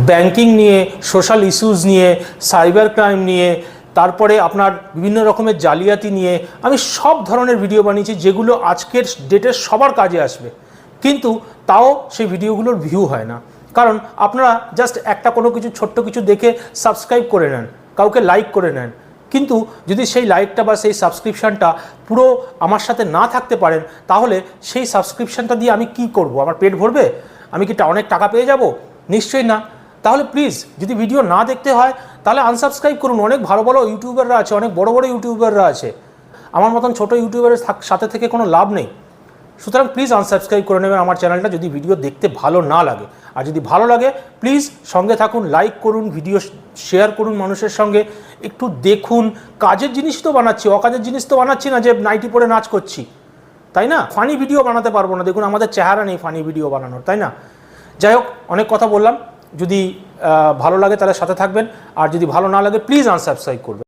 Banking নিয়ে, social issues নিয়ে, cyber crime নিয়ে, তারপরে আপনার বিভিন্ন রকমের জালিয়াতি নিয়ে আমি সব ধরনের ভিডিও বানিয়েছি, যেগুলো আজকের ডেটে সবার কাজে আসবে। কিন্তু তাও সেই ভিডিওগুলোর ভিউ হয় না, কারণ আপনারা জাস্ট একটা কোনো কিছু ছোট্ট কিছু দেখে সাবস্ক্রাইব করে নেন, কাউকে লাইক করে নেন। কিন্তু যদি সেই লাইকটা বা সেই সাবস্ক্রিপশানটা পুরো আমার সাথে না থাকতে পারেন, তাহলে সেই সাবস্ক্রিপশানটা দিয়ে আমি কি করব? আমার পেট ভরবে? আমি কি অনেক টাকা পেয়ে যাব? নিশ্চয়ই না। তাহলে প্লিজ, যদি ভিডিও না দেখতে হয় তাহলে আনসাবস্ক্রাইব করুন। অনেক ভালো ভালো ইউটিউবাররা আছে, অনেক বড় বড় ইউটিউবাররা আছে, আমার মতন ছোটো ইউটিউবারের সাথে থেকে কোনো লাভ নেই। সুতরাং প্লিজ আনসাবস্ক্রাইব করে নেবেন আমার চ্যানেলটা, যদি ভিডিও দেখতে ভালো না লাগে। আর যদি ভালো লাগে প্লিজ সঙ্গে থাকুন, লাইক করুন, ভিডিও শেয়ার করুন মানুষের সঙ্গে। একটু দেখুন, কাজের জিনিস তো বানাচ্ছি, অকাজের জিনিস তো বানাচ্ছি না যে নাইটি পরে নাচ করছি, তাই না? ফানি ভিডিও বানাতে পারবো না, দেখুন আমাদের চেহারা নেই ফানি ভিডিও বানানোর, তাই না? যাই হোক, অনেক কথা বললাম। যদি ভালো লাগে তাহলে সাথে থাকবেন, আর যদি ভালো না লাগে প্লিজ আনসাবস্ক্রাইব করবেন।